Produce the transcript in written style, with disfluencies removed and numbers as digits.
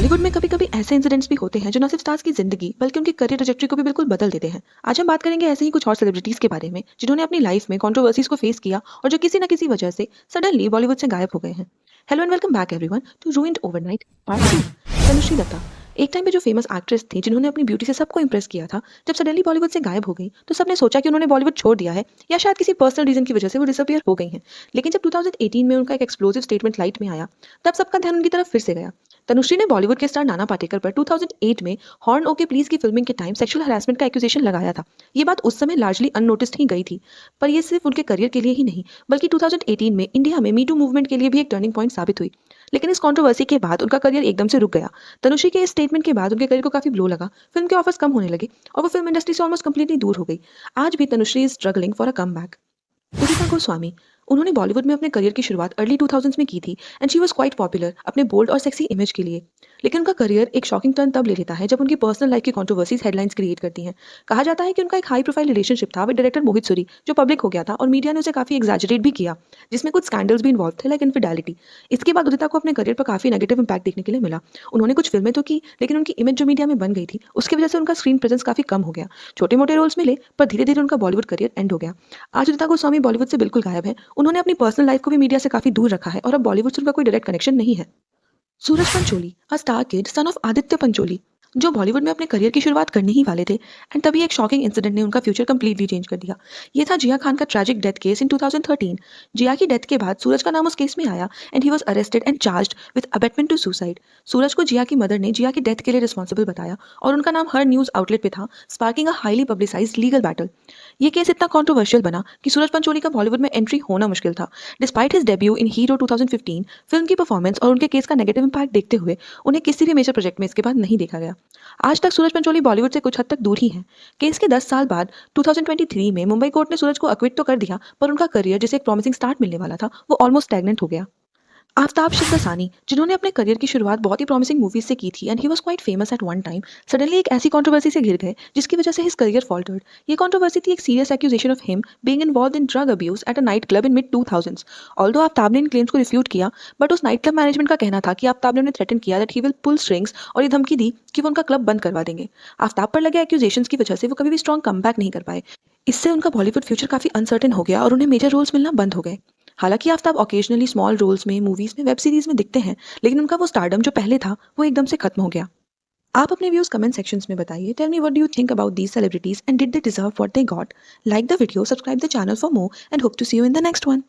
बॉलीवुड में कभी-कभी ऐसे इंसिडेंट्स भी होते हैं जो न सिर्फ स्टार्स की जिंदगी बल्कि उनकी करियर ट्रैजेक्टरी को भी बिल्कुल बदल देते हैं। आज हम बात करेंगे ऐसे ही कुछ और सेलिब्रिटीज के बारे में जिन्होंने अपनी लाइफ में कंट्रोवर्सीज को फेस किया और जो किसी न किसी वजह से सडनली बॉलीवुड से गायब हो गए हैं। Hello and welcome back everyone to ruined overnight part 2। Tanushree Dutta एक टाइम पे जो फेमस एक्ट्रेस थी जिन्होंने अपनी ब्यूटी से सबको इंप्रेस किया था, जब सडनली बॉलीवुड से गायब हो गई तो सबने सोचा कि उन्होंने बॉलीवुड छोड़ दिया है या शायद किसी पर्सनल रीजन की वजह से वो डिसअपियर हो गई हैं। लेकिन जब 2018 में उनका एक एक्सप्लोसिव स्टेटमेंट लाइट में आया, तब सबका ध्यान उनकी तरफ फिर से गया। तनुश्री ने बॉलीवुड के स्टार नाना पाटेकर पर 2008 में हॉर्न ओके प्लीज की फिल्मिंग के टाइम सेक्सुअल हरासमेंट का एक्यूजेशन लगाया था। ये बात उस समय लार्जली अननोटिस्ड ही गई थी, पर ये सिर्फ उनके करियर के लिए ही नहीं बल्कि 2018 में इंडिया में मीटू मूवमेंट के लिए भी एक टर्निंग पॉइंट साबित हुई। लेकिन इस कंट्रोवर्सी के बाद उनका करियर एकदम से रुक गया। तनुश्री के इस स्टेटमेंट के बाद उनके करियर को काफी ब्लो लगा, फिल्म के ऑफर्स कम होने लगे और वो फिल्म इंडस्ट्री से ऑलमोस्ट कंप्लीटली दूर हो गई। आज भी Tanushree is struggling for a come. Udita Goswami उन्होंने बॉलीवुड में अपने करियर की शुरुआत अर्ली 2000s में की थी and she was quite popular अपने बोल्ड और सेक्सी इमेज के लिए। लेकिन उनका करियर एक शॉकिंग टर्न तब ले लेता है जब उनकी पर्सनल लाइफ की कंट्रोवर्सीज हेडलाइंस क्रिएट करती हैं। कहा जाता है कि उनका एक हाई प्रोफाइल रिलेशनशिप था विद डायरेक्टर मोहित सूरी, जो पब्लिक हो गया था और मीडिया ने उसे काफी एग्जैजरेट भी किया, जिसमें कुछ स्कैंडल्स भी इन्वॉल्व थे लाइक इनफिडेलिटी। इसके बाद उदिता को अपने करियर पर काफी नेगेटिव इंपैक्ट देखने के लिए मिला। उन्होंने कुछ फिल्में तो की, लेकिन उनकी इमेज जो मीडिया में बन गई थी उसकी वजह से उनका स्क्रीन प्रेजेंस काफी कम हो गया। छोटे मोटे रोल्स मिले पर धीरे धीरे उनका बॉलीवुड करियर एंड हो गया। आज उदिता गोस्वामी बॉलीवुड से बिल्कुल गायब है। उन्होंने अपनी पर्सनल लाइफ को भी मीडिया से काफी दूर रखा है और अब बॉलीवुड से उनका कोई डायरेक्ट कनेक्शन नहीं है। Sooraj Pancholi a star kid son of Aditya Pancholi, जो बॉलीवुड में अपने करियर की शुरुआत करने ही वाले थे एंड तभी एक शॉकिंग इंसिडेंट ने उनका फ्यूचर कंप्लीटली चेंज कर दिया। ये था जिया खान का ट्रैजिक डेथ केस इन 2013। जिया की डेथ के बाद सूरज का नाम उस केस में आया and he was arrested and charged with abetment to suicide. Sooraj को जिया की मदर ने जिया की डेथ के लिए रिस्पॉन्सिबल बताया और उनका नाम हर न्यूज आउटलेट पे था, sparking a highly publicised legal battle. ये केस इतना कंट्रोवर्शियल बना कि सूरज पंचोली का बॉलीवुड में एंट्री होना मुश्किल था। Despite his debut in hero 2015, film की परफॉर्मेंस और उनके केस का नेगेटिव इंपैक्ट देखते हुए उन्हें किसी भी मेजर प्रोजेक्ट में इसके बाद नहीं देखा गया। आज तक सूरज पंचोली बॉलीवुड से कुछ हद तक दूर ही हैं। केस के 10 साल बाद 2023 में मुंबई कोर्ट ने सूरज को अक्विट तो कर दिया, पर उनका करियर जिसे एक प्रॉमिसिंग स्टार्ट मिलने वाला था वो ऑलमोस्ट स्टैग्नेंट हो गया। आफ्ताब शिवदासानी, जिन्होंने अपने करियर की शुरुआत बहुत ही प्रॉमिसिंग मूवीज से की थी and he was quite famous eight one time, suddenly एक ऐसी कंट्रोवर्सी से घिर गए जिसकी वजह से हिज करियर फॉल्टर्ड। ये कंट्रोवर्सी थी एक serious accusation of him being involved in drug abuse at a night club in mid 2000s। Although Aftab ने इन क्लेम्स को रिफ्यूट किया, बट उस नाइट क्लब मैनेजमेंट का कहना था कि आफ्ताब ने उन्हें थ्रेटन किया that he will pull strings और ये धमकी दी कि वो उनका क्लब बंद करवा देंगे। आफ्ताब पर लगे एक्यूजेशंस की वजह से वो कभी भी स्ट्रॉन्ग कमबैक नहीं कर पाए। इससे उनका बॉलीवुड फ्यूचर काफी अनसर्टेन हो गया और उन्हें मेजर रोल्स मिलना बंद हो गए। हालांकि आफ्ताब ऑकेजनली स्मॉल रोल्स में, मूवीज में, वेब सीरीज में दिखते हैं, लेकिन उनका वो स्टारडम जो पहले था वो एकदम से खत्म हो गया। आप अपने व्यूज कमेंट सेक्शंस में बताइए। Tell me what do you think about these celebrities and did they deserve what they got. Like the video, subscribe the channel for more and hope to see you in the next one.